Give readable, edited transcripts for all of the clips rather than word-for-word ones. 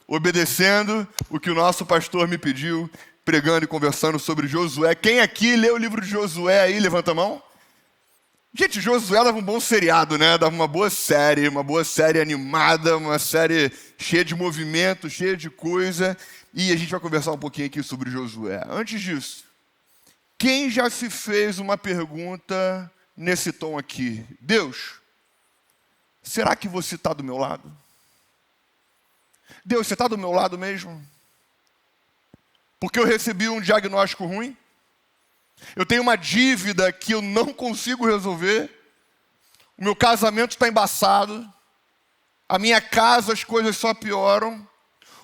obedecendo o que o nosso pastor me pediu, pregando e conversando sobre Josué. Quem aqui leu o livro de Josué aí? Levanta a mão. Gente, Josué dava um bom seriado, né? Dava uma boa série animada, uma série cheia de movimento, cheia de coisa. E a gente vai conversar um pouquinho aqui sobre Josué. Antes disso, quem já se fez uma pergunta nesse tom aqui? Deus, será que você está do meu lado? Deus, você está do meu lado mesmo? Porque eu recebi um diagnóstico ruim? Eu tenho uma dívida que eu não consigo resolver? O meu casamento está embaçado? A minha casa, as coisas só pioram?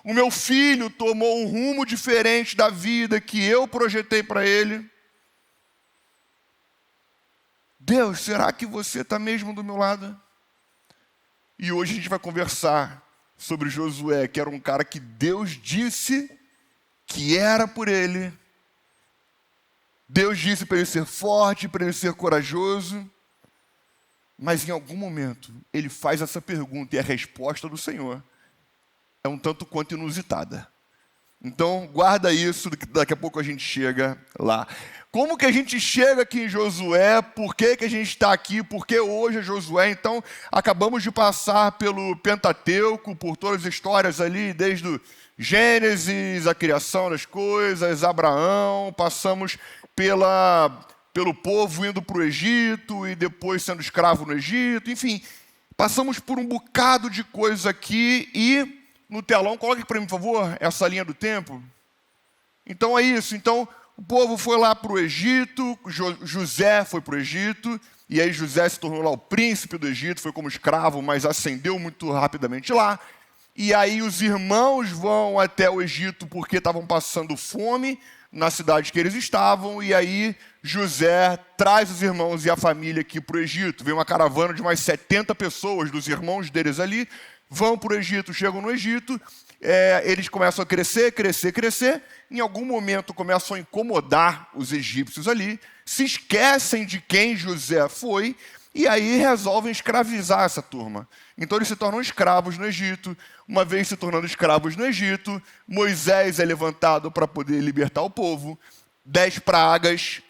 O meu filho tomou um rumo diferente da vida que eu projetei para ele? Deus, será que você está mesmo do meu lado? E hoje a gente vai conversar sobre Josué, que era um cara que Deus disse que era por ele. Deus disse para ele ser forte, para ele ser corajoso. Mas em algum momento ele faz essa pergunta e a resposta do Senhor é um tanto quanto inusitada. Então guarda isso, daqui a pouco a gente chega lá. Como que a gente chega aqui em Josué? Por que a gente está aqui? Por que hoje é Josué? Então, acabamos de passar pelo Pentateuco, por todas as histórias ali, desde o Gênesis, a criação das coisas, Abraão, passamos pelo povo indo para o Egito e depois sendo escravo no Egito, enfim, passamos por um bocado de coisa aqui e no telão, coloque para mim, por favor, essa linha do tempo. Então é isso, então o povo foi lá para o Egito, José foi para o Egito, e aí José se tornou lá o príncipe do Egito, foi como escravo, mas ascendeu muito rapidamente lá. E aí os irmãos vão até o Egito porque estavam passando fome na cidade que eles estavam, e aí José traz os irmãos e a família aqui para o Egito. Vem uma caravana de mais 70 pessoas, dos irmãos deles ali, vão para o Egito, chegam no Egito, eles começam a crescer, em algum momento começam a incomodar os egípcios ali, se esquecem de quem José foi, e aí resolvem escravizar essa turma. Então eles se tornam escravos no Egito. Uma vez se tornando escravos no Egito, Moisés é levantado para poder libertar o povo. 10 pragas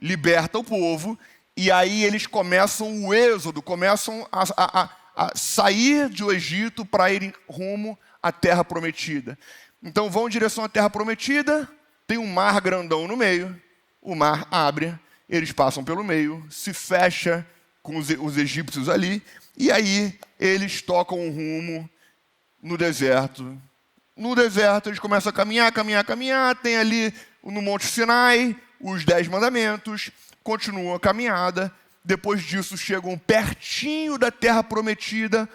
liberta o povo, e aí eles começam o êxodo, começam a sair do Egito para irem rumo à Terra Prometida. Então vão em direção à Terra Prometida, tem um mar grandão no meio, o mar abre, eles passam pelo meio, se fecha com os egípcios ali, e aí eles tocam um rumo no deserto. No deserto eles começam a caminhar, tem ali no Monte Sinai os 10 mandamentos, continuam a caminhada, depois disso chegam pertinho da Terra Prometida,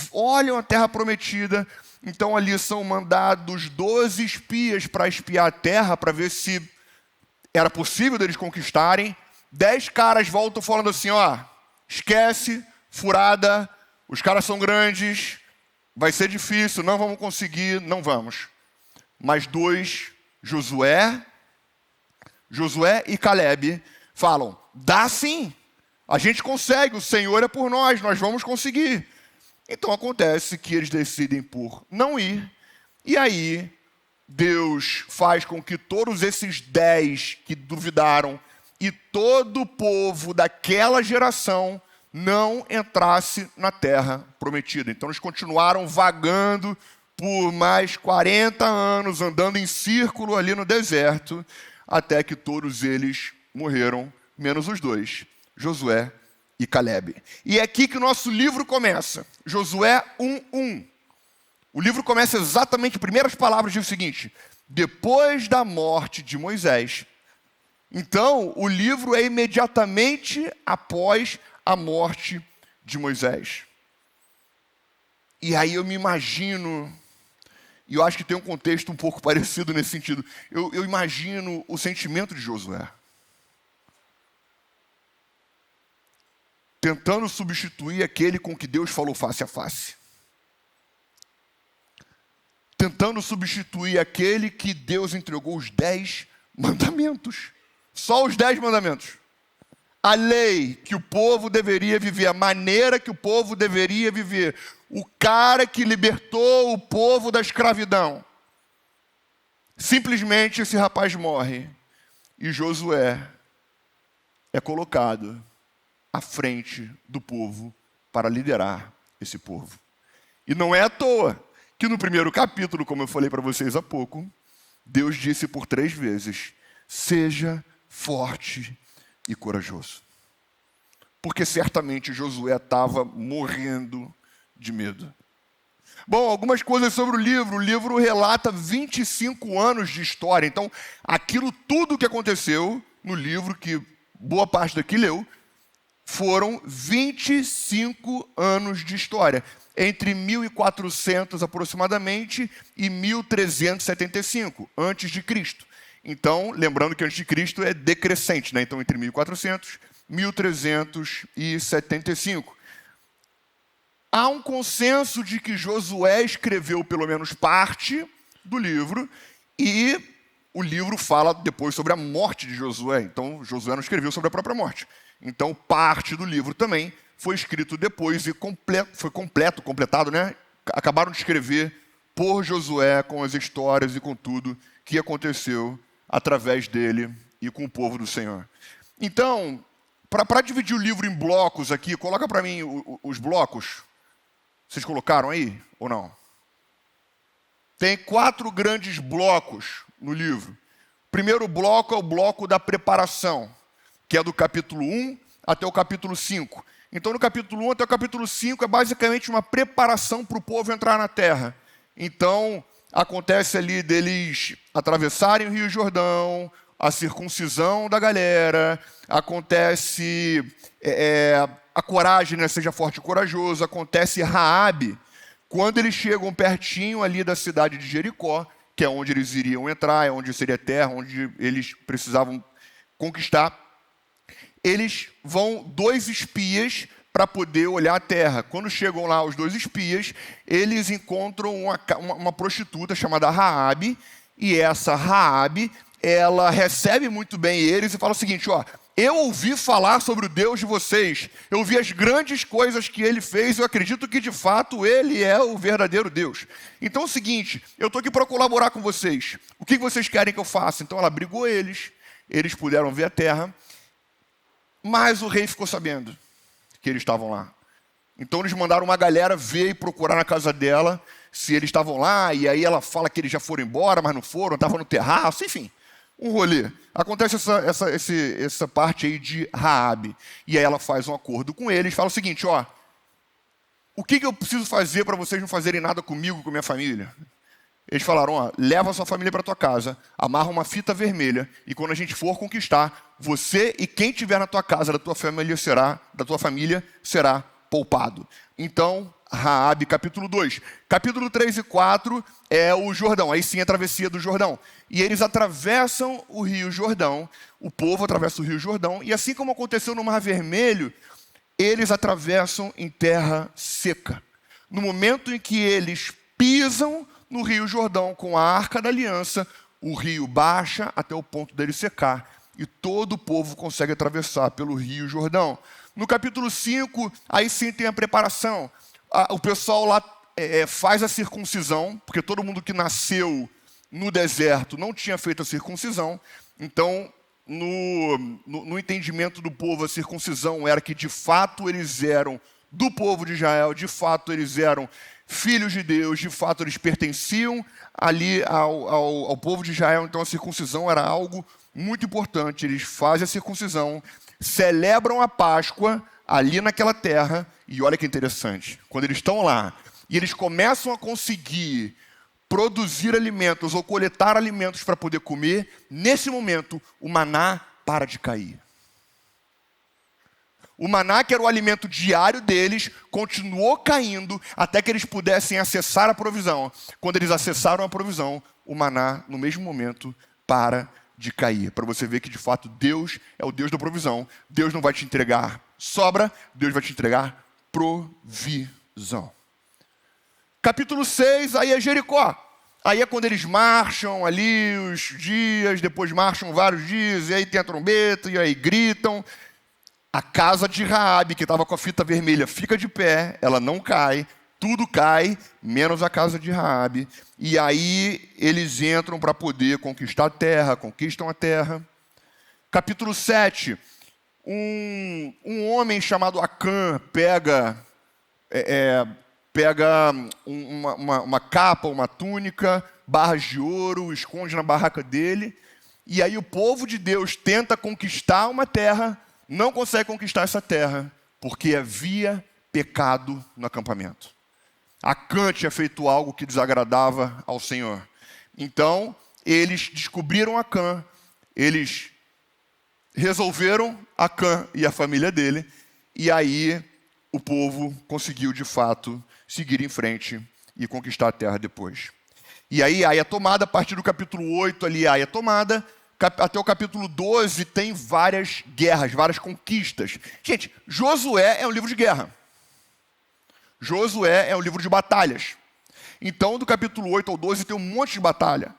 olham a Terra Prometida, então ali são mandados 12 espias para espiar a terra, para ver se era possível deles conquistarem. 10 caras voltam falando assim, ó, esquece, furada, os caras são grandes, vai ser difícil, não vamos conseguir, não vamos. Mas 2, Josué e Caleb, falam, dá sim, a gente consegue, o Senhor é por nós vamos conseguir. Então acontece que eles decidem por não ir, e aí Deus faz com que todos esses 10 que duvidaram e todo o povo daquela geração não entrasse na Terra Prometida. Então eles continuaram vagando por mais 40 anos, andando em círculo ali no deserto, até que todos eles morreram, menos os 2, Josué e Caleb. E é aqui que o nosso livro começa, Josué 1:1. O livro começa exatamente, primeiras palavras diz o seguinte, depois da morte de Moisés. Então, o livro é imediatamente após a morte de Moisés. E aí eu me imagino, e eu acho que tem um contexto um pouco parecido nesse sentido, eu imagino o sentimento de Josué. Tentando substituir aquele com que Deus falou face a face. Tentando substituir aquele que Deus entregou os 10 mandamentos. Só os 10 mandamentos. A lei que o povo deveria viver, a maneira que o povo deveria viver, o cara que libertou o povo da escravidão. Simplesmente esse rapaz morre e Josué é colocado à frente do povo para liderar esse povo. E não é à toa que no primeiro capítulo, como eu falei para vocês há pouco, Deus disse por 3 vezes: seja forte e corajoso. Porque certamente Josué estava morrendo de medo. Bom, algumas coisas sobre o livro. O livro relata 25 anos de história. Então, aquilo tudo que aconteceu no livro, que boa parte daqui leu, foram 25 anos de história. Entre 1400 aproximadamente e 1375, antes de Cristo. Então, lembrando que antes de Cristo é decrescente, né? Então, entre 1400 e 1375. Há um consenso de que Josué escreveu pelo menos parte do livro, e o livro fala depois sobre a morte de Josué. Então, Josué não escreveu sobre a própria morte. Então, parte do livro também foi escrito depois e completado, né? Acabaram de escrever por Josué, com as histórias e com tudo que aconteceu através dele e com o povo do Senhor. Então, para dividir o livro em blocos aqui, coloca para mim os blocos. Vocês colocaram aí ou não? Tem 4 grandes blocos no livro. O primeiro bloco é o bloco da preparação, que é do capítulo 1 até o capítulo 5. Então, no capítulo 1 até o capítulo 5 é basicamente uma preparação para o povo entrar na terra. Então, acontece ali deles atravessarem o Rio Jordão, a circuncisão da galera, acontece a coragem, né? Seja forte e corajoso, acontece Raabe, quando eles chegam pertinho ali da cidade de Jericó, que é onde eles iriam entrar, é onde seria terra, onde eles precisavam conquistar. Eles vão 2 espias para poder olhar a terra. Quando chegam lá os 2 espias, eles encontram uma prostituta chamada Raabe, e essa Raabe, ela recebe muito bem eles e fala o seguinte: ó, eu ouvi falar sobre o Deus de vocês, eu vi as grandes coisas que ele fez, eu acredito que de fato ele é o verdadeiro Deus. Então é o seguinte, eu estou aqui para colaborar com vocês, o que vocês querem que eu faça? Então ela abrigou eles puderam ver a terra, mas o rei ficou sabendo que eles estavam lá. Então eles mandaram uma galera ver e procurar na casa dela se eles estavam lá, e aí ela fala que eles já foram embora, mas não foram, estavam no terraço, enfim. Um rolê. Acontece essa parte aí de Raabe. E aí ela faz um acordo com eles, fala o seguinte: ó, o que eu preciso fazer para vocês não fazerem nada comigo, com minha família? Eles falaram: ó, leva a sua família para tua casa, amarra uma fita vermelha, e quando a gente for conquistar, você e quem tiver na tua casa, da tua família será poupado. Então, Raabe, capítulo 2. Capítulo 3 e 4 é o Jordão, aí sim a travessia do Jordão. E eles atravessam o Rio Jordão, o povo atravessa o Rio Jordão, e assim como aconteceu no Mar Vermelho, eles atravessam em terra seca. No momento em que eles pisam no Rio Jordão com a Arca da Aliança, o rio baixa até o ponto dele secar, e todo o povo consegue atravessar pelo Rio Jordão. No capítulo 5, aí sim tem a preparação. O pessoal lá faz a circuncisão, porque todo mundo que nasceu no deserto não tinha feito a circuncisão. Então, no entendimento do povo, a circuncisão era que de fato eles eram do povo de Israel, de fato eles eram filhos de Deus, de fato eles pertenciam ali ao povo de Israel. Então a circuncisão era algo muito importante. Eles fazem a circuncisão, celebram a Páscoa ali naquela terra, e olha que interessante, quando eles estão lá e eles começam a conseguir produzir alimentos ou coletar alimentos para poder comer, nesse momento o maná para de cair. O maná, que era o alimento diário deles, continuou caindo até que eles pudessem acessar a provisão. Quando eles acessaram a provisão, o maná, no mesmo momento, para de cair. Para você ver que, de fato, Deus é o Deus da provisão. Deus não vai te entregar sobra, Deus vai te entregar provisão. Capítulo 6, aí é Jericó. Aí é quando eles marcham ali os dias, depois marcham vários dias, e aí tem a trombeta, e aí gritam. A casa de Raabe, que estava com a fita vermelha, fica de pé, ela não cai, tudo cai, menos a casa de Raabe. E aí eles entram para poder conquistar a terra, conquistam a terra. Capítulo 7, um homem chamado Acã pega uma capa, uma túnica, barras de ouro, esconde na barraca dele. E aí o povo de Deus tenta conquistar uma terra, não consegue conquistar essa terra, porque havia pecado no acampamento. Acã tinha feito algo que desagradava ao Senhor. Então, eles descobriram Acã, eles resolveram Acã e a família dele, e aí o povo conseguiu, de fato, seguir em frente e conquistar a terra depois. E aí Ai é tomada, a partir do capítulo 8 ali, Ai é tomada, até o capítulo 12 tem várias guerras, várias conquistas. Gente, Josué é um livro de guerra. Josué é um livro de batalhas. Então, do capítulo 8 ao 12 tem um monte de batalha.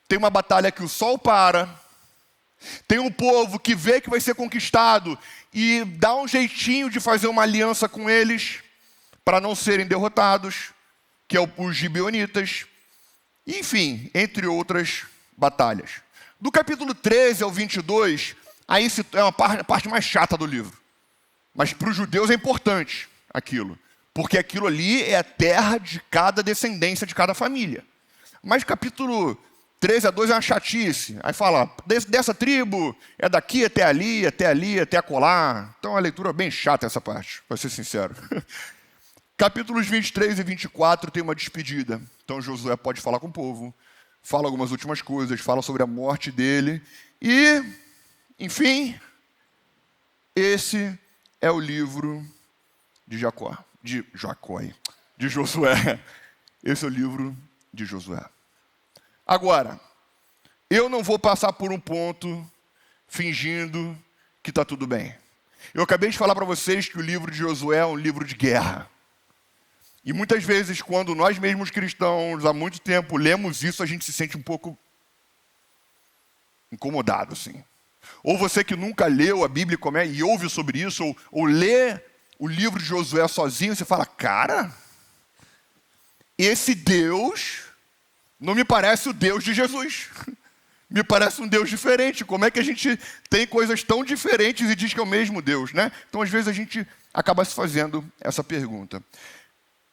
Tem uma batalha que o sol para, tem um povo que vê que vai ser conquistado e dá um jeitinho de fazer uma aliança com eles para não serem derrotados, que é os gibeonitas. Enfim, entre outras batalhas. Do capítulo 13 ao 22, aí é uma parte mais chata do livro. Mas para os judeus é importante aquilo. Porque aquilo ali é a terra de cada descendência, de cada família. Mas capítulo 13 a 2 é uma chatice. Aí fala, dessa tribo, é daqui até ali, até ali, até acolá. Então é uma leitura bem chata essa parte, para ser sincero. Capítulos 23 e 24 tem uma despedida. Então Josué pode falar com o povo, fala algumas últimas coisas, fala sobre a morte dele. E, enfim, esse é o livro de Josué. Esse é o livro de Josué. Agora, eu não vou passar por um ponto fingindo que está tudo bem. Eu acabei de falar para vocês que o livro de Josué é um livro de guerra. E muitas vezes, quando nós mesmos cristãos, há muito tempo, lemos isso, a gente se sente um pouco incomodado, assim. Ou você que nunca leu a Bíblia e ouve sobre isso, ou lê o livro de Josué sozinho, você fala, cara, esse Deus não me parece o Deus de Jesus. Me parece um Deus diferente. Como é que a gente tem coisas tão diferentes e diz que é o mesmo Deus, né? Então, às vezes, a gente acaba se fazendo essa pergunta.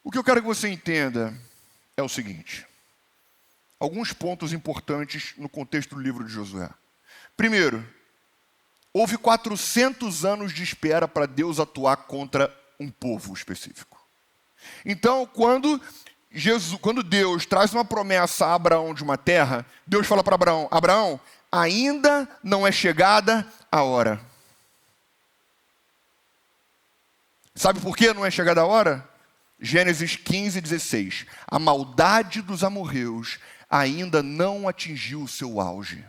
O que eu quero que você entenda é o seguinte. Alguns pontos importantes no contexto do livro de Josué. Primeiro, houve 400 anos de espera para Deus atuar contra um povo específico. Então, quando Deus traz uma promessa a Abraão de uma terra, Deus fala para Abraão, Abraão, ainda não é chegada a hora. Sabe por que não é chegada a hora? Gênesis 15, 16. A maldade dos amorreus ainda não atingiu o seu auge.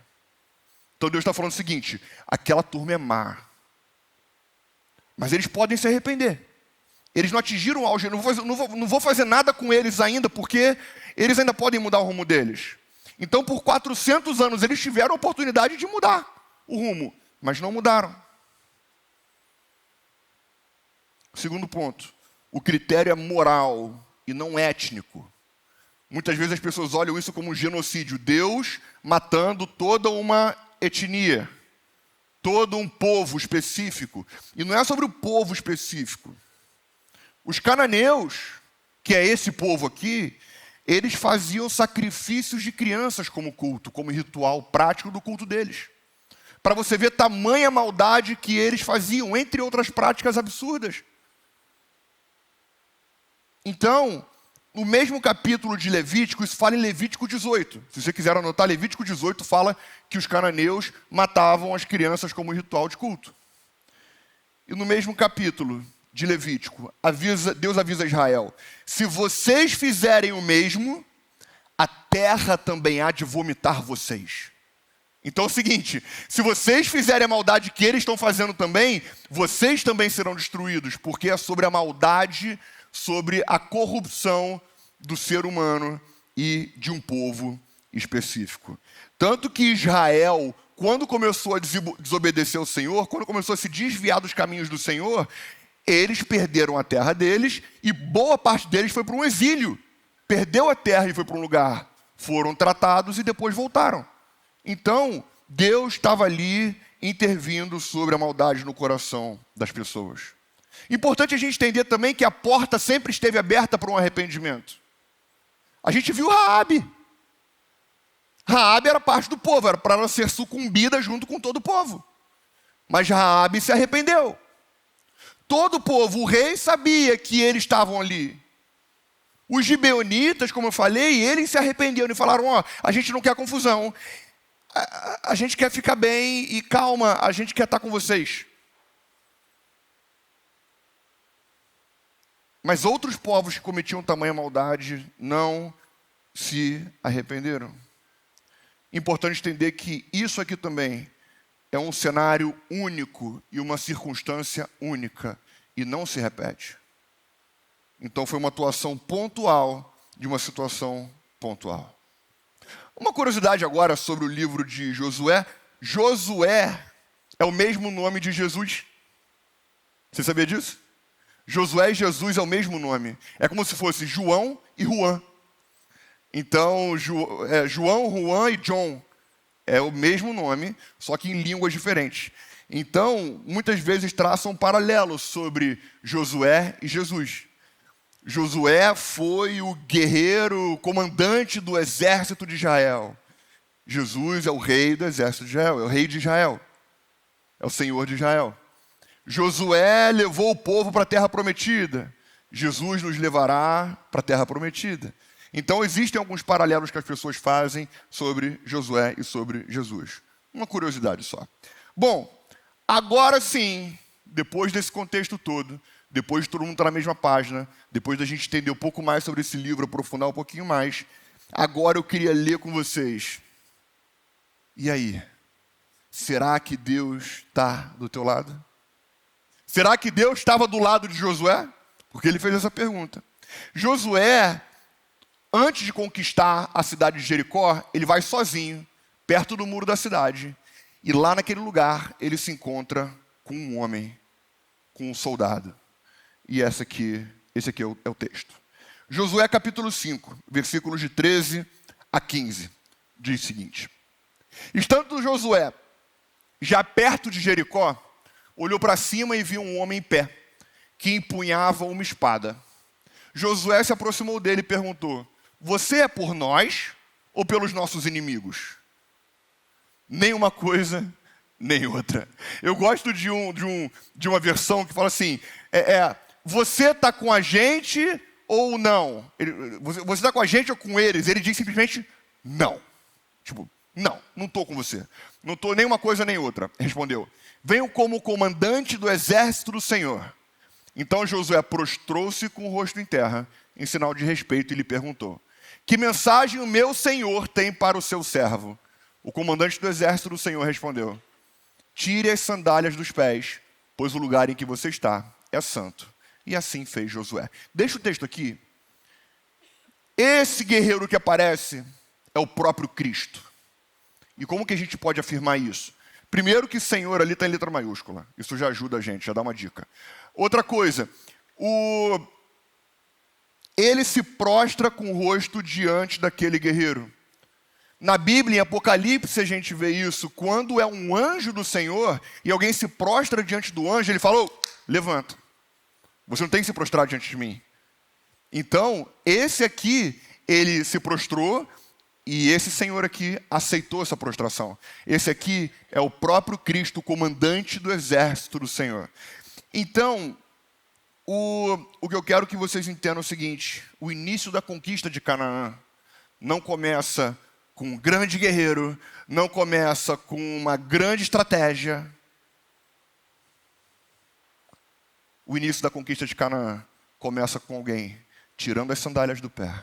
Então Deus está falando o seguinte, aquela turma é má. Mas eles podem se arrepender. Eles não atingiram o auge, eu não vou fazer nada com eles ainda, porque eles ainda podem mudar o rumo deles. Então, por 400 anos, eles tiveram a oportunidade de mudar o rumo, mas não mudaram. Segundo ponto, o critério é moral e não étnico. Muitas vezes as pessoas olham isso como um genocídio. Deus matando toda uma etnia, todo um povo específico. E não é sobre o povo específico. Os cananeus, que é esse povo aqui, eles faziam sacrifícios de crianças como culto, como ritual prático do culto deles. Para você ver tamanha maldade que eles faziam, entre outras práticas absurdas. Então, no mesmo capítulo de Levítico, isso fala em Levítico 18. Se você quiser anotar, Levítico 18 fala que os cananeus matavam as crianças como ritual de culto. E no mesmo capítulo de Levítico, Deus avisa Israel, se vocês fizerem o mesmo, a terra também há de vomitar vocês. Então é o seguinte, se vocês fizerem a maldade que eles estão fazendo também, vocês também serão destruídos, porque é sobre a maldade, sobre a corrupção do ser humano e de um povo específico. Tanto que Israel, quando começou a desobedecer ao Senhor, quando começou a se desviar dos caminhos do Senhor, Eles perderam a terra deles e boa parte deles foi para um exílio. Perdeu a terra e foi para um lugar. Foram tratados e depois voltaram. Então, Deus estava ali intervindo sobre a maldade no coração das pessoas. Importante a gente entender também que a porta sempre esteve aberta para um arrependimento. A gente viu Raabe. Raabe era parte do povo, era para ela ser sucumbida junto com todo o povo. Mas Raabe se arrependeu. Todo o povo, o rei sabia que eles estavam ali. Os gibeonitas, como eu falei, eles se arrependeram e falaram, a gente não quer confusão. A gente quer ficar bem e calma, a gente quer estar com vocês. Mas outros povos que cometiam tamanha maldade não se arrependeram. Importante entender que isso aqui também é um cenário único e uma circunstância única e não se repete. Então foi uma atuação pontual de uma situação pontual. Uma curiosidade agora sobre o livro de Josué. Josué é o mesmo nome de Jesus. Você sabia disso? Josué e Jesus é o mesmo nome. É como se fosse João e Juan. Então, João, Juan e John é o mesmo nome, só que em línguas diferentes. Então, muitas vezes traçam paralelos sobre Josué e Jesus. Josué foi o guerreiro, comandante do exército de Israel. Jesus é o rei do exército de Israel, é o rei de Israel, é o Senhor de Israel. Josué levou o povo para a terra prometida. Jesus nos levará para a terra prometida. Então existem alguns paralelos que as pessoas fazem sobre Josué e sobre Jesus. Uma curiosidade só. Bom, agora sim, depois desse contexto todo, depois de todo mundo estar na mesma página, depois da gente entender um pouco mais sobre esse livro, aprofundar um pouquinho mais, agora eu queria ler com vocês. E aí? Será que Deus está do teu lado? Será que Deus estava do lado de Josué? Porque ele fez essa pergunta. Josué, antes de conquistar a cidade de Jericó, ele vai sozinho, perto do muro da cidade. E lá naquele lugar, ele se encontra com um homem, com um soldado. E esse aqui é o texto. Josué capítulo 5, versículos de 13 a 15, diz o seguinte. Estando Josué já perto de Jericó, olhou para cima e viu um homem em pé, que empunhava uma espada. Josué se aproximou dele e perguntou, você é por nós ou pelos nossos inimigos? Nem uma coisa, nem outra. Eu gosto de uma versão que fala assim, você está com a gente ou não? Você está com a gente ou com eles? Ele diz simplesmente, não. Tipo, não estou com você. Não estou nem uma coisa nem outra. Respondeu, venho como comandante do exército do Senhor. Então Josué prostrou-se com o rosto em terra, em sinal de respeito, e lhe perguntou, que mensagem o meu Senhor tem para o seu servo? O comandante do exército do Senhor respondeu, tire as sandálias dos pés, pois o lugar em que você está é santo. E assim fez Josué. Deixa o texto aqui. Esse guerreiro que aparece é o próprio Cristo. E como que a gente pode afirmar isso? Primeiro que Senhor ali está em letra maiúscula. Isso já ajuda a gente, já dá uma dica. Outra coisa, ele se prostra com o rosto diante daquele guerreiro. Na Bíblia, em Apocalipse, a gente vê isso. Quando é um anjo do Senhor e alguém se prostra diante do anjo, ele falou, levanta. Você não tem que se prostrar diante de mim. Então, esse aqui, ele se prostrou e esse Senhor aqui aceitou essa prostração. Esse aqui é o próprio Cristo, o comandante do exército do Senhor. Então, o que eu quero que vocês entendam é o seguinte, o início da conquista de Canaã não começa com um grande guerreiro, não começa com uma grande estratégia. O início da conquista de Canaã começa com alguém tirando as sandálias do pé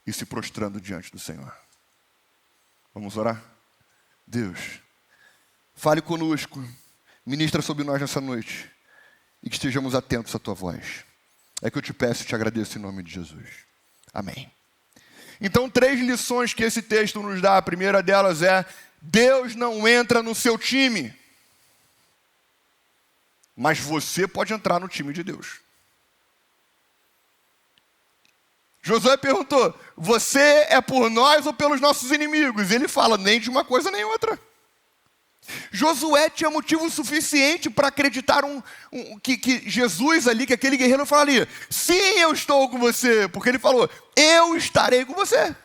e se prostrando diante do Senhor. Vamos orar? Deus, fale conosco, ministra sobre nós nessa noite e que estejamos atentos à tua voz. É que eu te peço e te agradeço em nome de Jesus. Amém. Então, 3 lições que esse texto nos dá. A primeira delas é, Deus não entra no seu time. mas você pode entrar no time de Deus. Josué perguntou, você é por nós ou pelos nossos inimigos? Ele fala, nem de uma coisa nem outra. Josué tinha motivo suficiente para acreditar que Jesus ali, que aquele guerreiro falaria, sim, eu estou com você, porque ele falou, eu estarei com você.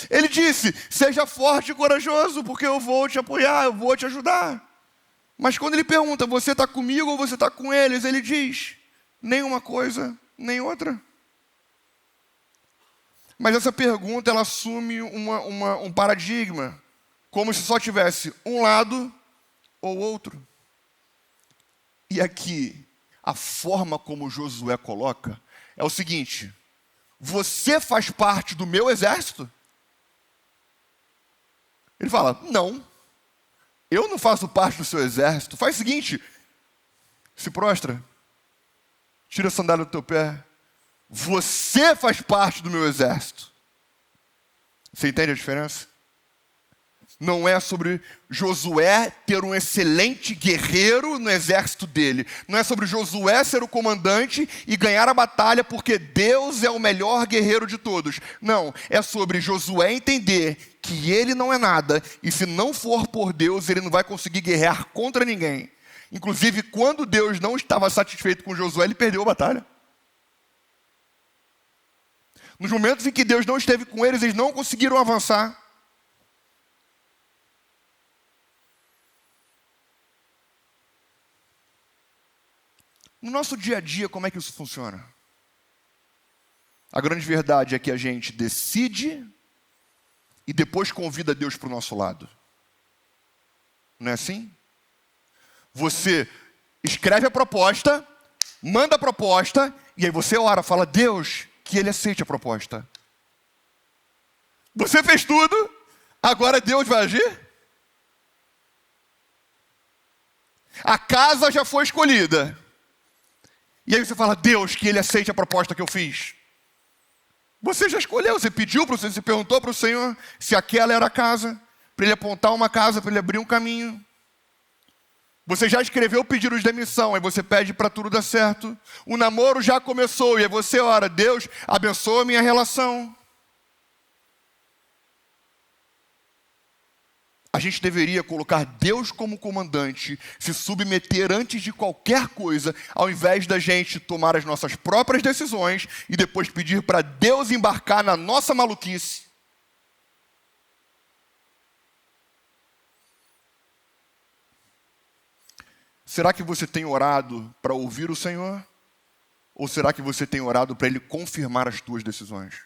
Ele disse, seja forte e corajoso, porque eu vou te apoiar, eu vou te ajudar. Mas quando ele pergunta, você está comigo ou você está com eles? Ele diz, nem uma coisa, nem outra. Mas essa pergunta, ela assume um paradigma, como se só tivesse um lado ou outro. E aqui, a forma como Josué coloca é o seguinte, você faz parte do meu exército? Ele fala, não, eu não faço parte do seu exército. Faz o seguinte, se prostra, tira a sandália do teu pé. Você faz parte do meu exército. Você entende a diferença? Não é sobre Josué ter um excelente guerreiro no exército dele. Não é sobre Josué ser o comandante e ganhar a batalha porque Deus é o melhor guerreiro de todos. Não, é sobre Josué entender que ele não é nada e se não for por Deus, ele não vai conseguir guerrear contra ninguém. Inclusive, quando Deus não estava satisfeito com Josué, ele perdeu a batalha. Nos momentos em que Deus não esteve com eles, eles não conseguiram avançar. No nosso dia a dia, como é que isso funciona? A grande verdade é que a gente decide e depois convida Deus para o nosso lado. Não é assim? Você escreve a proposta, manda a proposta, e aí você ora, fala, Deus, que Ele aceite a proposta. Você fez tudo, agora Deus vai agir? A casa já foi escolhida. E aí você fala, Deus, que Ele aceite a proposta que eu fiz. Você já escolheu, você pediu para o Senhor, você perguntou para o Senhor se aquela era a casa, para Ele apontar uma casa, para Ele abrir um caminho. Você já escreveu o pedido de demissão, aí você pede para tudo dar certo. O namoro já começou, e aí você ora, Deus, abençoa a minha relação. A gente deveria colocar Deus como comandante, se submeter antes de qualquer coisa, ao invés da gente tomar as nossas próprias decisões e depois pedir para Deus embarcar na nossa maluquice. Será que você tem orado para ouvir o Senhor? Ou será que você tem orado para Ele confirmar as tuas decisões?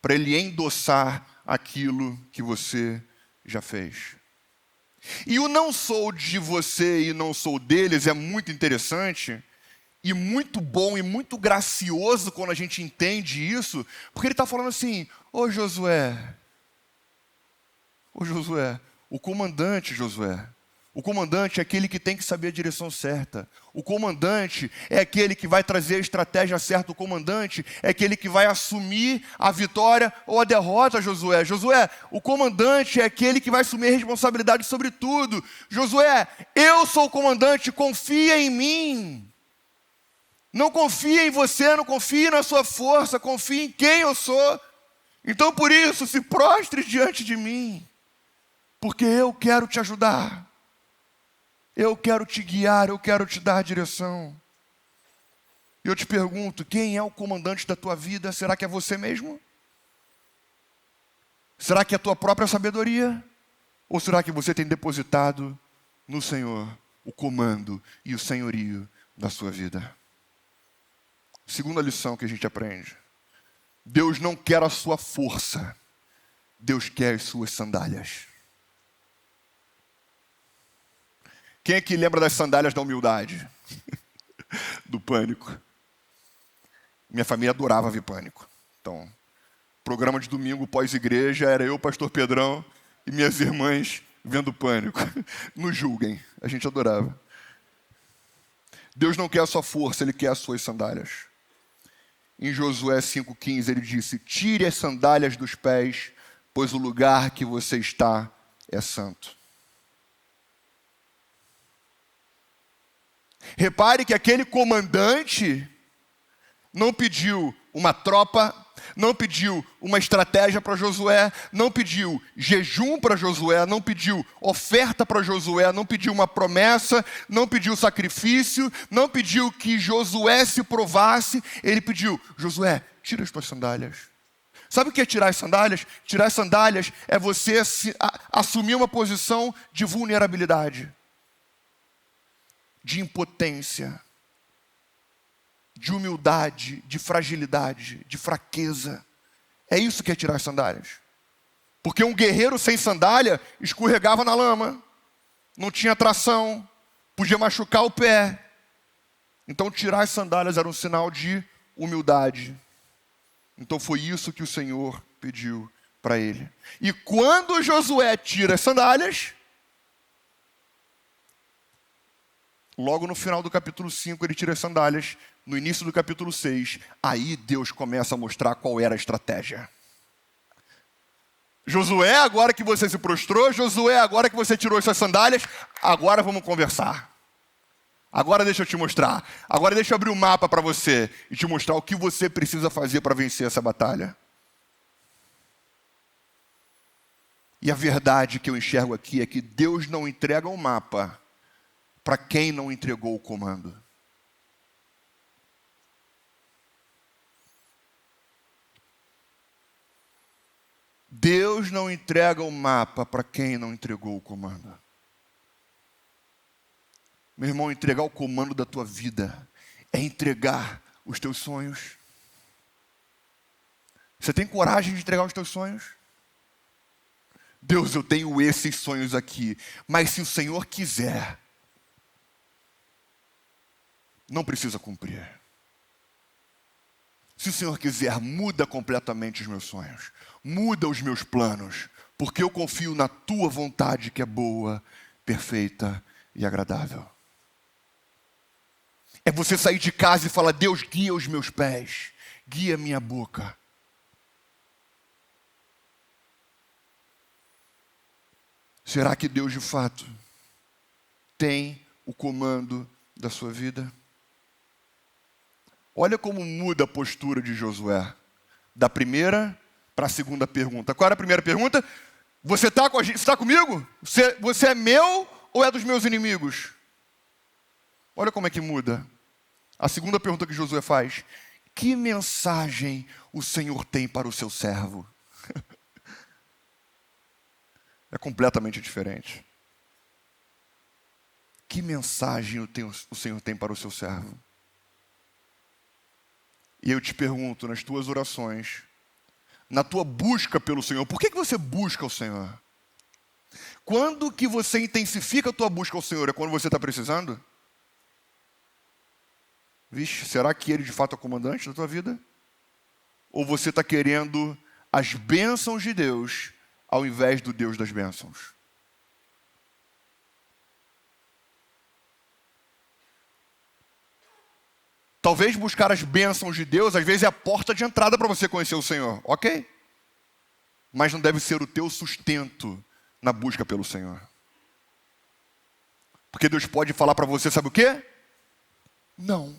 Para Ele endossar aquilo que você já fez? E o não sou de você e não sou deles é muito interessante e muito bom e muito gracioso quando a gente entende isso, porque ele está falando assim, ô Josué, o comandante Josué, o comandante é aquele que tem que saber a direção certa. O comandante é aquele que vai trazer a estratégia certa. O comandante é aquele que vai assumir a vitória ou a derrota, Josué. Josué, o comandante é aquele que vai assumir a responsabilidade sobre tudo. Josué, eu sou o comandante, confia em mim. Não confia em você, não confia na sua força, confia em quem eu sou. Então, por isso, se prostre diante de mim, porque eu quero te ajudar. Eu quero te guiar, eu quero te dar direção. E eu te pergunto, quem é o comandante da tua vida? Será que é você mesmo? Será que é a tua própria sabedoria? Ou será que você tem depositado no Senhor o comando e o senhorio da sua vida? Segunda lição que a gente aprende. Deus não quer a sua força. Deus quer as suas sandálias. Quem é que lembra das sandálias da humildade? Do Pânico. Minha família adorava ver Pânico. Então, programa de domingo pós-igreja, era eu, pastor Pedrão, e minhas irmãs vendo Pânico. Nos julguem, a gente adorava. Deus não quer a sua força, Ele quer as suas sandálias. Em Josué 5,15 ele disse, tire as sandálias dos pés, pois o lugar que você está é santo. Repare que aquele comandante não pediu uma tropa, não pediu uma estratégia para Josué, não pediu jejum para Josué, não pediu oferta para Josué, não pediu uma promessa, não pediu sacrifício, não pediu que Josué se provasse. Ele pediu: Josué, tira as tuas sandálias. Sabe o que é tirar as sandálias? Tirar as sandálias é você assumir uma posição de vulnerabilidade, de impotência, de humildade, de fragilidade, de fraqueza. É isso que é tirar as sandálias. Porque um guerreiro sem sandália escorregava na lama, não tinha tração, podia machucar o pé. Então tirar as sandálias era um sinal de humildade. Então foi isso que o Senhor pediu para ele. E quando Josué tira as sandálias, logo no final do capítulo 5 ele tira as sandálias. No início do capítulo 6, aí Deus começa a mostrar qual era a estratégia. Josué, agora que você se prostrou, Josué, agora que você tirou as suas sandálias, agora vamos conversar. Agora deixa eu te mostrar. Agora deixa eu abrir o mapa para você e te mostrar o que você precisa fazer para vencer essa batalha. E a verdade que eu enxergo aqui é que Deus não entrega o mapa para quem não entregou o comando. Deus não entrega o mapa para quem não entregou o comando. Meu irmão, entregar o comando da tua vida é entregar os teus sonhos. Você tem coragem de entregar os teus sonhos? Deus, eu tenho esses sonhos aqui, mas se o Senhor quiser, não precisa cumprir. Se o Senhor quiser, muda completamente os meus sonhos, muda os meus planos, porque eu confio na tua vontade que é boa, perfeita e agradável. É você sair de casa e falar: Deus, guia os meus pés, guia a minha boca. Será que Deus de fato tem o comando da sua vida? Olha como muda a postura de Josué, da primeira para a segunda pergunta. Qual era a primeira pergunta? Você está comigo? Você é meu ou é dos meus inimigos? Olha como é que muda. A segunda pergunta que Josué faz: que mensagem o Senhor tem para o seu servo? É completamente diferente. Que mensagem o Senhor tem para o seu servo? E eu te pergunto, nas tuas orações, na tua busca pelo Senhor, por que você busca o Senhor? Quando que você intensifica a tua busca ao Senhor? É quando você está precisando? Vixe, será que Ele de fato é o comandante da tua vida? Ou você está querendo as bênçãos de Deus ao invés do Deus das bênçãos? Talvez buscar as bênçãos de Deus, às vezes, é a porta de entrada para você conhecer o Senhor. Ok? Mas não deve ser o teu sustento na busca pelo Senhor. Porque Deus pode falar para você, sabe o quê? Não.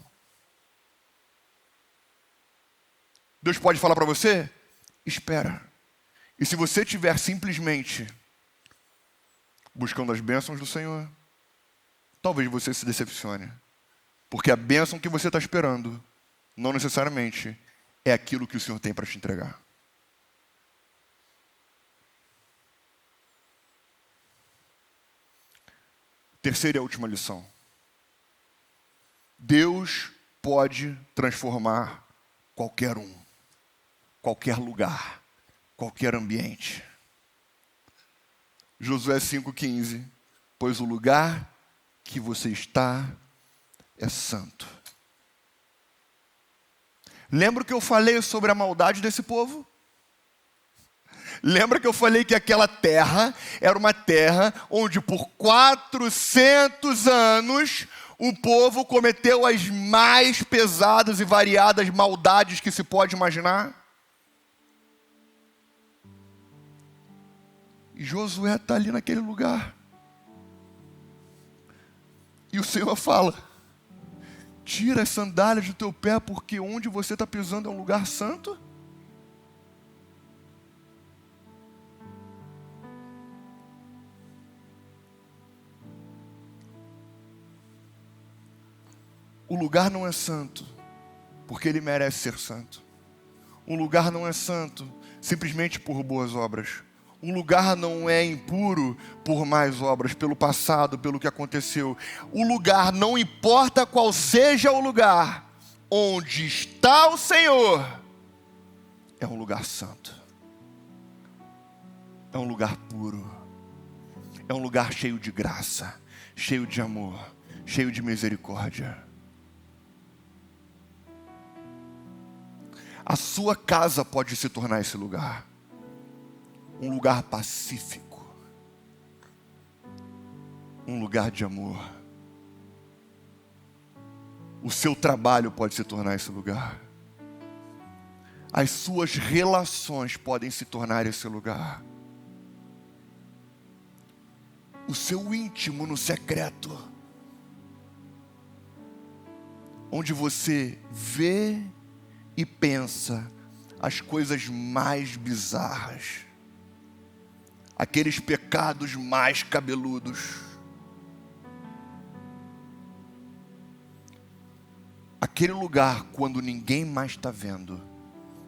Deus pode falar para você: espera. E se você estiver simplesmente buscando as bênçãos do Senhor, talvez você se decepcione. Porque a bênção que você está esperando, não necessariamente é aquilo que o Senhor tem para te entregar. Terceira e última lição. Deus pode transformar qualquer um, qualquer lugar, qualquer ambiente. Josué 5,15. Pois o lugar que você está é santo. Lembra que eu falei sobre a maldade desse povo? Lembra que eu falei que aquela terra era uma terra onde por 400 anos o povo cometeu as mais pesadas e variadas maldades que se pode imaginar? E Josué está ali naquele lugar. E o Senhor fala: Tira as sandálias do teu pé, porque onde você está pisando é um lugar santo. O lugar não é santo porque ele merece ser santo. Um lugar não é santo simplesmente por boas obras. Um lugar não é impuro por más obras, pelo passado, pelo que aconteceu. O lugar, não importa qual seja o lugar, onde está o Senhor, é um lugar santo. É um lugar puro. É um lugar cheio de graça, cheio de amor, cheio de misericórdia. A sua casa pode se tornar esse lugar. Um lugar pacífico. Um lugar de amor. O seu trabalho pode se tornar esse lugar. As suas relações podem se tornar esse lugar. O seu íntimo no secreto. Onde você vê e pensa as coisas mais bizarras, aqueles pecados mais cabeludos, aquele lugar, quando ninguém mais está vendo,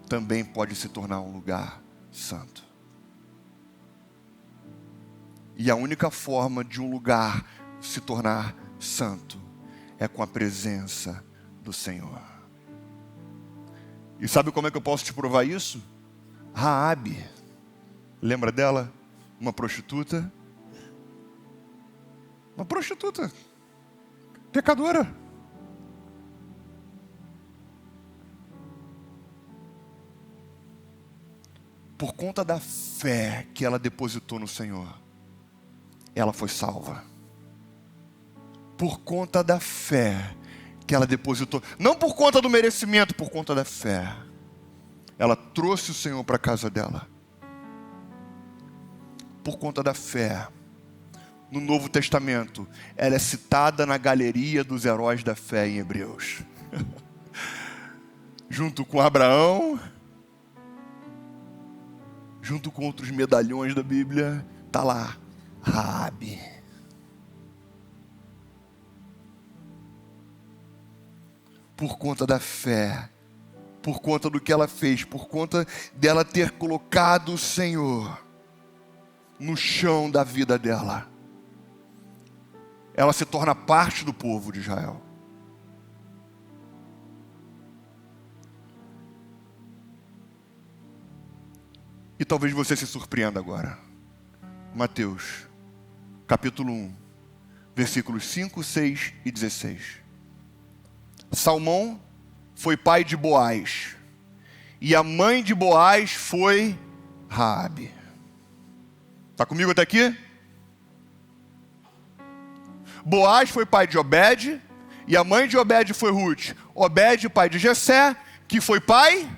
também pode se tornar um lugar santo. E a única forma de um lugar se tornar santo é com a presença do Senhor. E sabe como é que eu posso te provar isso? Raabe, lembra dela? Uma prostituta, pecadora. Por conta da fé que ela depositou no Senhor, ela foi salva. Por conta da fé que ela depositou, não por conta do merecimento, por conta da fé, ela trouxe o Senhor para a casa dela. Por conta da fé, no Novo Testamento, ela é citada na galeria dos heróis da fé em Hebreus. Junto com Abraão, junto com outros medalhões da Bíblia, está lá, Raabe. Por conta da fé, por conta do que ela fez, por conta dela ter colocado o Senhor no chão da vida dela, ela se torna parte do povo de Israel. E talvez você se surpreenda agora. Mateus, capítulo 1, versículos 5, 6 e 16. Salmão foi pai de Boaz, e a mãe de Boaz foi Raabe. Está comigo até aqui? Boaz foi pai de Obed, e a mãe de Obed foi Ruth. Obed, pai de Jessé, que foi pai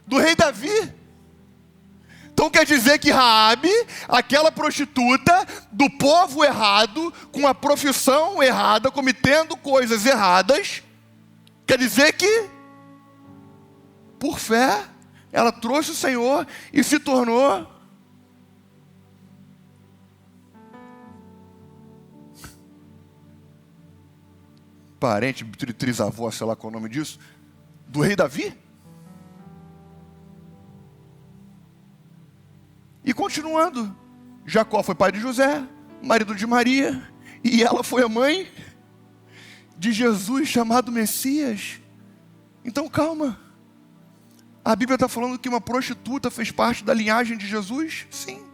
do rei Davi. Então quer dizer que Raabe, aquela prostituta do povo errado, com a profissão errada, cometendo coisas erradas, quer dizer que, por fé, ela trouxe o Senhor e se tornou parente, trisavó, sei lá qual é o nome disso, do rei Davi. E continuando, Jacó foi pai de José, marido de Maria, e ela foi a mãe de Jesus, chamado Messias. Então calma, a Bíblia está falando que uma prostituta fez parte da linhagem de Jesus? Sim.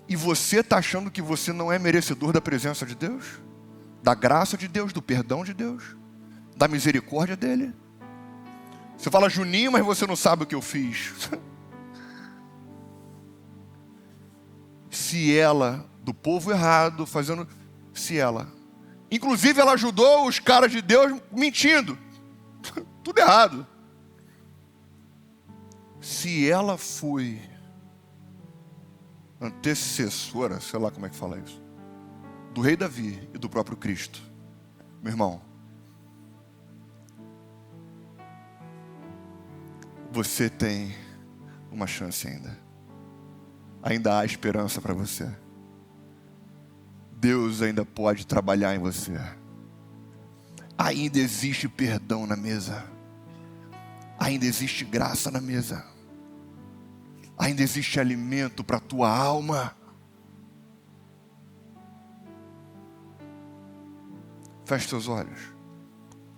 E você está achando que você não é merecedor da presença de Deus? Da graça de Deus, do perdão de Deus, da misericórdia dEle? Você fala, Juninho, mas você não sabe o que eu fiz. Se ela, do povo errado, inclusive ela ajudou os caras de Deus mentindo, tudo errado. Se ela foi antecessora, sei lá como é que fala isso, do rei Davi e do próprio Cristo, Meu irmão, você tem uma chance ainda. Ainda há esperança para você. Deus ainda pode trabalhar em você. Ainda existe perdão na mesa. Ainda existe graça na mesa. Ainda existe alimento para a tua alma. Feche seus olhos.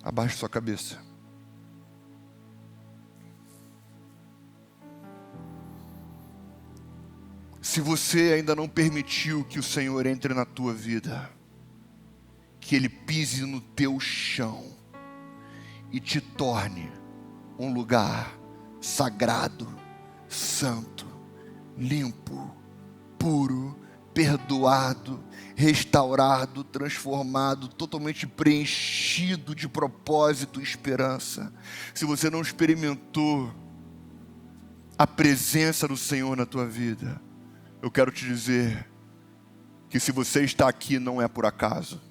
Abaixe sua cabeça. Se você ainda não permitiu que o Senhor entre na tua vida, que Ele pise no teu chão e te torne um lugar sagrado, santo, limpo, puro, perdoado, restaurado, transformado, totalmente preenchido de propósito e esperança. Se você não experimentou a presença do Senhor na tua vida, eu quero te dizer que se você está aqui não é por acaso.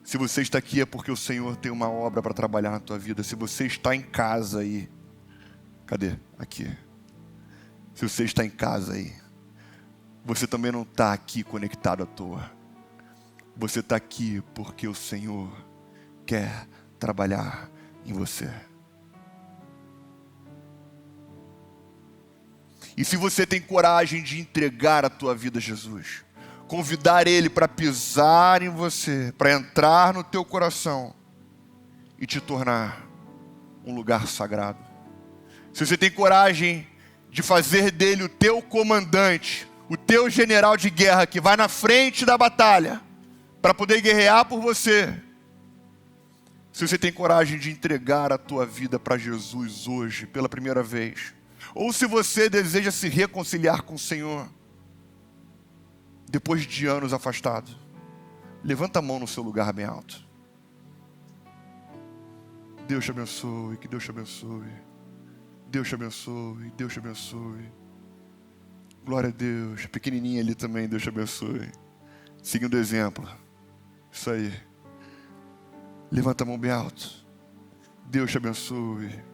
Se você está aqui é porque o Senhor tem uma obra para trabalhar na tua vida. Se você está em casa aí, cadê? Aqui. Se você está em casa aí, você também não está aqui conectado à toa. Você está aqui porque o Senhor quer trabalhar em você. E se você tem coragem de entregar a tua vida a Jesus, convidar Ele para pisar em você, para entrar no teu coração e te tornar um lugar sagrado. Se você tem coragem de fazer dele o teu comandante, o teu general de guerra que vai na frente da batalha para poder guerrear por você. Se você tem coragem de entregar a tua vida para Jesus hoje, pela primeira vez, ou se você deseja se reconciliar com o Senhor, depois de anos afastado, levanta a mão no seu lugar bem alto. Deus te abençoe, que Deus te abençoe. Deus te abençoe, Deus te abençoe. Glória a Deus. Pequenininha ali também, Deus te abençoe. Seguindo o exemplo. Isso aí. Levanta a mão bem alto. Deus te abençoe.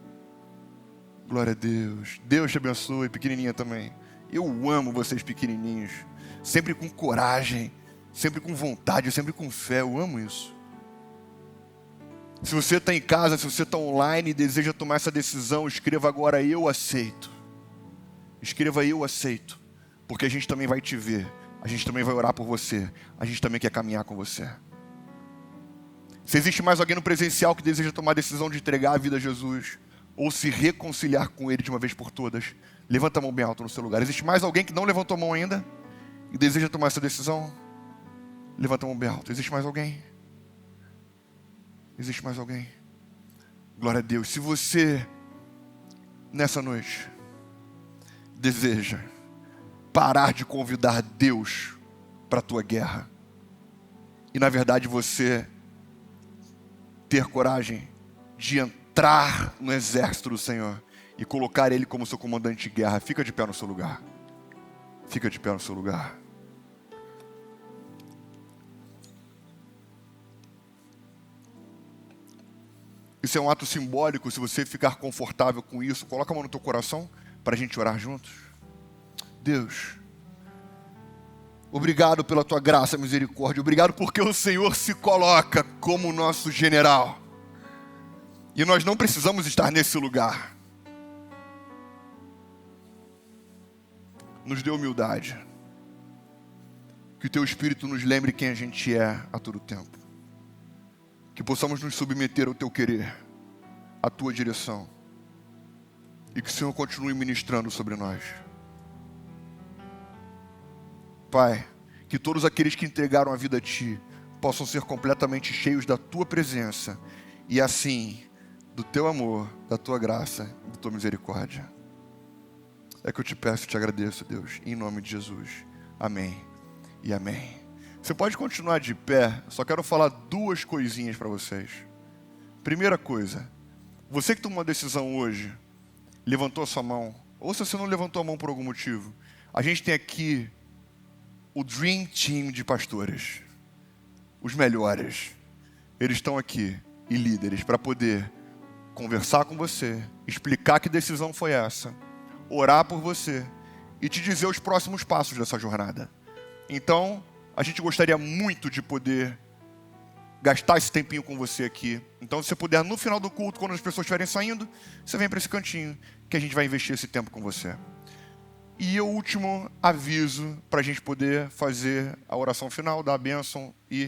Glória a Deus. Deus te abençoe, pequenininha também. Eu amo vocês pequenininhos. Sempre com coragem, sempre com vontade, sempre com fé. Eu amo isso. Se você está em casa, se você está online e deseja tomar essa decisão, escreva agora eu aceito. Escreva eu aceito. Porque a gente também vai te ver. A gente também vai orar por você. A gente também quer caminhar com você. Se existe mais alguém no presencial que deseja tomar a decisão de entregar a vida a Jesus, ou se reconciliar com Ele de uma vez por todas, levanta a mão bem alto no seu lugar. Existe mais alguém que não levantou a mão ainda e deseja tomar essa decisão? Levanta a mão bem alto. Existe mais alguém? Existe mais alguém? Glória a Deus. Se você, nessa noite, deseja parar de convidar Deus para a tua guerra, e na verdade você ter coragem de entrar no exército do Senhor e colocar Ele como seu comandante de guerra, fica de pé no seu lugar. Fica de pé no seu lugar. Isso é um ato simbólico. Se você ficar confortável com isso, coloca a mão no teu coração para a gente orar juntos. Deus, obrigado pela tua graça e misericórdia. Obrigado porque o Senhor se coloca como nosso general. E nós não precisamos estar nesse lugar. Nos dê humildade. Que o teu Espírito nos lembre quem a gente é a todo tempo. Que possamos nos submeter ao teu querer, à tua direção. E que o Senhor continue ministrando sobre nós. Pai, que todos aqueles que entregaram a vida a Ti possam ser completamente cheios da Tua presença e assim, do Teu amor, da Tua graça e da Tua misericórdia. É que eu te peço e te agradeço, Deus, em nome de Jesus. Amém e amém. Você pode continuar de pé, só quero falar duas coisinhas para vocês. Primeira coisa, você que tomou uma decisão hoje, levantou a sua mão, ou se você não levantou a mão por algum motivo, a gente tem aqui o Dream Team de pastores, os melhores. eles estão aqui, e líderes, para poder conversar com você, explicar que decisão foi essa, orar por você e te dizer os próximos passos dessa jornada. Então, a gente gostaria muito de poder gastar esse tempinho com você aqui. Então, se você puder, no final do culto, quando as pessoas estiverem saindo, você vem para esse cantinho, que a gente vai investir esse tempo com você. E o último aviso para a gente poder fazer a oração final, dar a bênção e